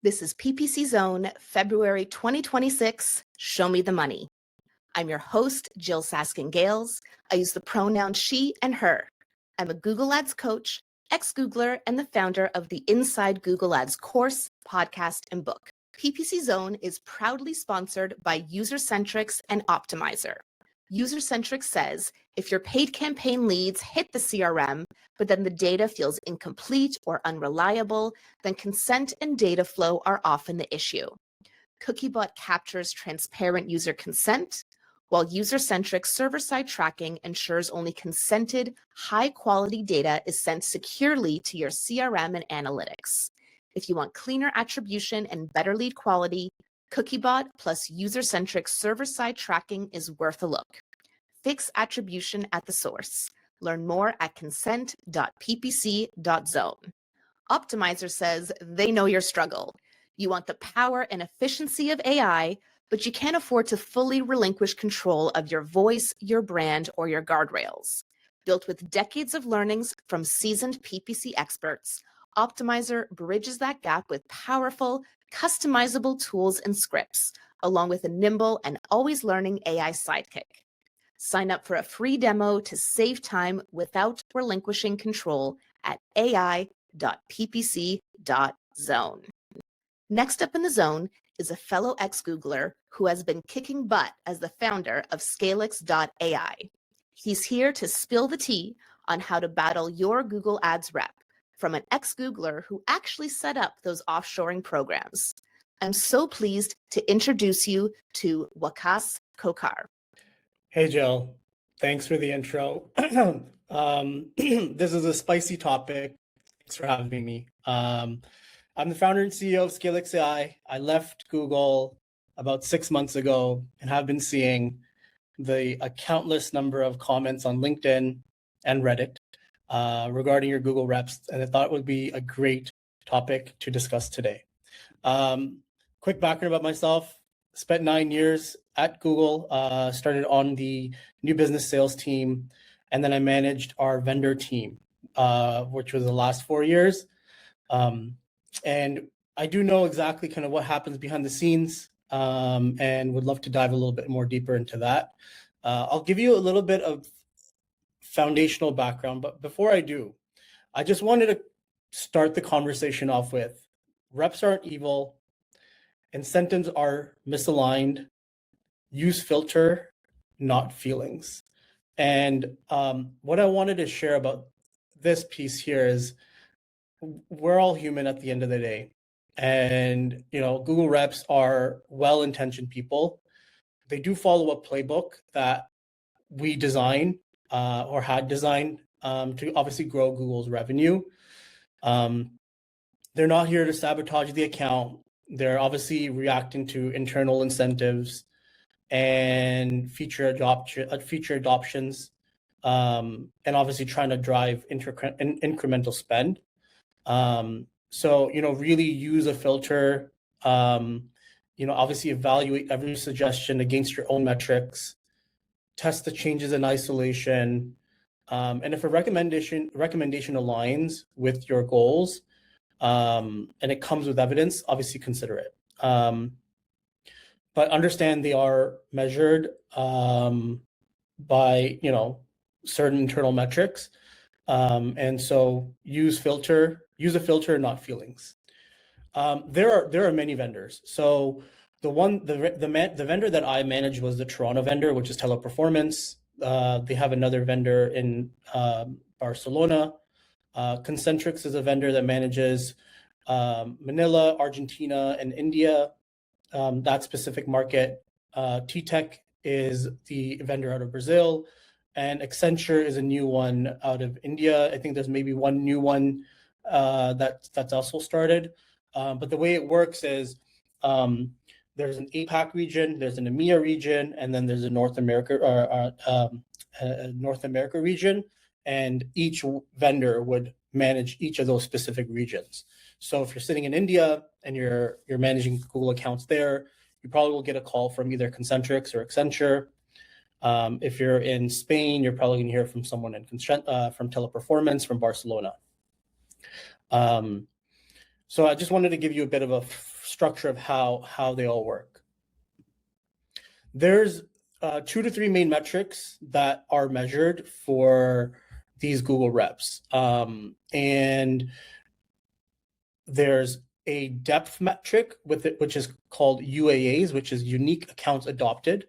This is PPC Zone February 2026, Show Me the Money. I'm your host, Jill Saskin-Gales. I use the pronouns she and her. I'm a Google Ads coach, ex-Googler, and the founder of the Inside Google Ads course, podcast, and book. PPC Zone is proudly sponsored by Usercentrics and Optimizer. Usercentrics says, if your paid campaign leads hit the CRM, but then the data feels incomplete or unreliable, then consent and data flow are often the issue. Cookiebot captures transparent user consent, while user-centric server-side tracking ensures only consented, high-quality data is sent securely to your CRM and analytics. If you want cleaner attribution and better lead quality, Cookiebot plus user-centric server-side tracking is worth a look. Fix attribution at the source. Learn more at consent.ppc.zone. Optimizer says they know your struggle. You want the power and efficiency of AI, but you can't afford to fully relinquish control of your voice, your brand, or your guardrails. Built with decades of learnings from seasoned PPC experts, Optimizer bridges that gap with powerful, customizable tools and scripts, along with a nimble and always learning AI sidekick. Sign up for a free demo to save time without relinquishing control at ai.ppc.zone. Next up in the zone is a fellow ex-Googler who has been kicking butt as the founder of scalix.ai. He's here to spill the tea on how to battle your Google Ads rep from an ex-Googler who actually set up those offshoring programs. I'm so pleased to introduce you to Waqas Khokhar. Hey, Jill. Thanks for the intro. This is a spicy topic. Thanks for having me. I'm the founder and CEO of scalix.ai. I left Google about 6 months ago and have been seeing a countless number of comments on LinkedIn and Reddit regarding your Google reps, and I thought it would be a great topic to discuss today. Quick background about myself. Spent 9 years at Google, started on the new business sales team, and then I managed our vendor team, which was the last 4 years. And I do know exactly kind of what happens behind the scenes, and would love to dive a little bit more deeper into that. I'll give you a little bit of foundational background, but before I do, I just wanted to start the conversation off with reps aren't evil, incentives are misaligned, use filter, not feelings. And what I wanted to share about this piece here is we're all human at the end of the day. And, Google reps are well-intentioned people. They do follow a playbook that we design or had designed to obviously grow Google's revenue. They're not here to sabotage the account. They're obviously reacting to internal incentives and feature adoptions, and obviously trying to drive incremental spend. So, really use a filter, obviously evaluate every suggestion against your own metrics, test the changes in isolation. And if a recommendation aligns with your goals, and it comes with evidence, obviously consider it. But understand they are measured by, certain internal metrics. And so use a filter, not feelings. There are many vendors. So the vendor that I managed was the Toronto vendor, which is Teleperformance. They have another vendor in Barcelona. Concentrix is a vendor that manages Manila, Argentina, and India, that specific market. T-Tech is the vendor out of Brazil, and Accenture is a new one out of India. I think there's maybe one new one that's also started. But the way it works is there's an APAC region, there's an EMEA region, and then there's a North America region, and each vendor would manage each of those specific regions. So if you're sitting in India and you're managing Google accounts there, you probably will get a call from either Concentrix or Accenture. If you're in Spain, you're probably going to hear from someone from Teleperformance from Barcelona. So I just wanted to give you a bit of a structure of how they all work. There's 2 to 3 main metrics that are measured for these Google reps. And there's a depth metric with it, which is called UAAs, which is unique accounts adopted.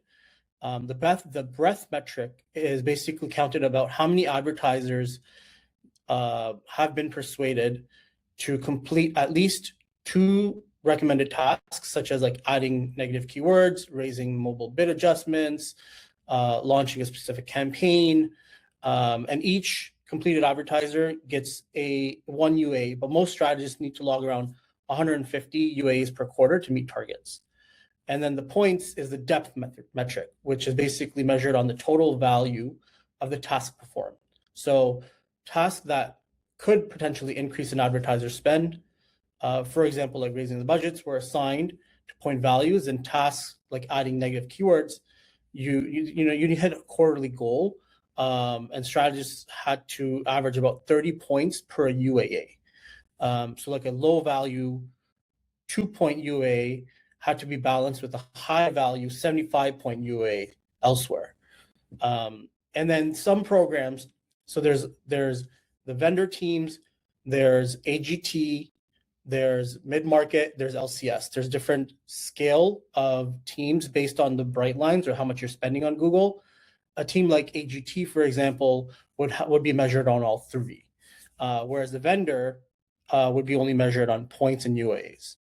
The breadth metric is basically counted about how many advertisers have been persuaded to complete at least 2 recommended tasks, such as like adding negative keywords, raising mobile bid adjustments, launching a specific campaign, and each completed advertiser gets a 1 UA, but most strategists need to log around 150 UAs per quarter to meet targets. And then the points is the depth metric, which is basically measured on the total value of the task performed. So tasks that could potentially increase an advertiser spend, for example, like raising the budgets, were assigned to point values, and tasks like adding negative keywords, you hit a quarterly goal, and strategists had to average about 30 points per UAA. So like a low value 2-point UA had to be balanced with a high value 75-point UA elsewhere. And then some programs, so there's the vendor teams, there's AGT, there's mid-market, there's LCS. There's different scale of teams based on the bright lines or how much you're spending on Google. A team like AGT, for example, would be measured on all 3, whereas the vendor would be only measured on points and UAs.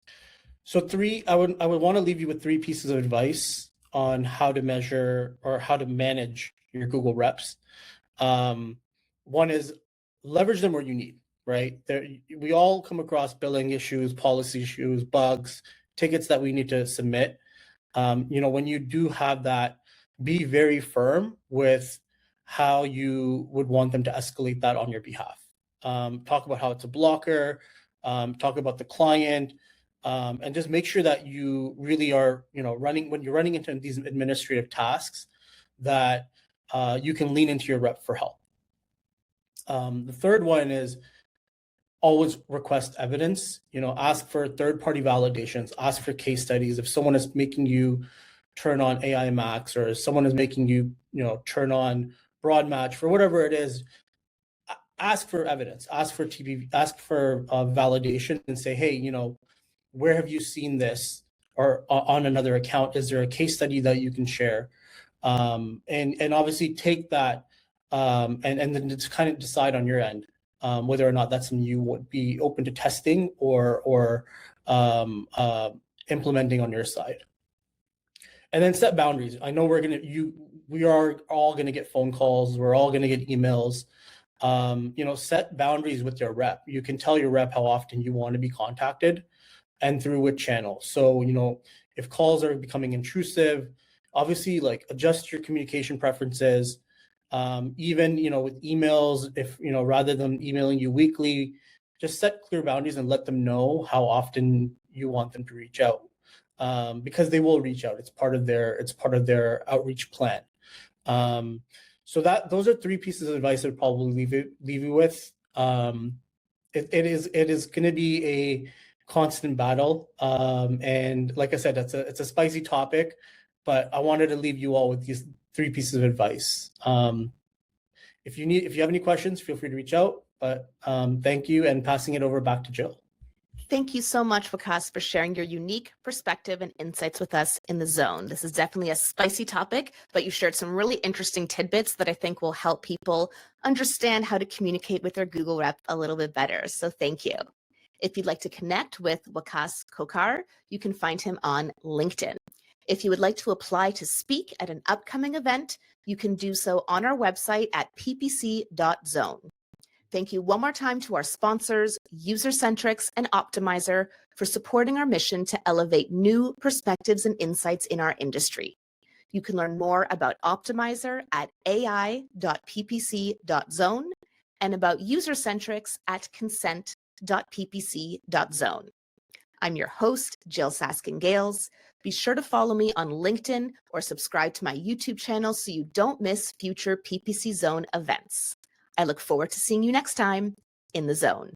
So I would want to leave you with 3 pieces of advice on how to measure or how to manage your Google reps. One is leverage them where you need, right? We all come across billing issues, policy issues, bugs, tickets that we need to submit. When you do have that, be very firm with how you would want them to escalate that on your behalf. Talk about how it's a blocker, talk about the client, and just make sure that you really are, when you're running into these administrative tasks, that you can lean into your rep for help. The third one is always request evidence. Ask for third-party validations, ask for case studies. If someone is making you turn on AI Max, or someone is making you, turn on broad match, for whatever it is, ask for evidence, ask for validation, and say, hey, where have you seen this, or on another account? Is there a case study that you can share? And obviously take that and then just kind of decide on your end whether or not that's something you would be open to testing or implementing on your side. And then set boundaries. I know we are all gonna get phone calls, we're all gonna get emails. Set boundaries with your rep. You can tell your rep how often you want to be contacted and through which channel. So, if calls are becoming intrusive, obviously adjust your communication preferences. Even, with emails, if, rather than emailing you weekly, just set clear boundaries and let them know how often you want them to reach out. Because they will reach out. It's part of their outreach plan. So those are 3 pieces of advice I'd probably leave you with. It is going to be a constant battle, and like I said, it's a spicy topic, but I wanted to leave you all with these 3 pieces of advice. If you have any questions, feel free to reach out. But thank you, and passing it over back to Jill. Thank you so much, Waqas, for sharing your unique perspective and insights with us in the zone. This is definitely a spicy topic, but you shared some really interesting tidbits that I think will help people understand how to communicate with their Google rep a little bit better. So thank you. If you'd like to connect with Waqas Khokhar, you can find him on LinkedIn. If you would like to apply to speak at an upcoming event, you can do so on our website at ppc.zone. Thank you one more time to our sponsors, Usercentrics and Optimizer, for supporting our mission to elevate new perspectives and insights in our industry. You can learn more about Optimizer at ai.ppc.zone and about Usercentrics at consent.ppc.zone. I'm your host, Jill Saskin-Gales. Be sure to follow me on LinkedIn or subscribe to my YouTube channel so you don't miss future PPC Zone events. I look forward to seeing you next time in the zone.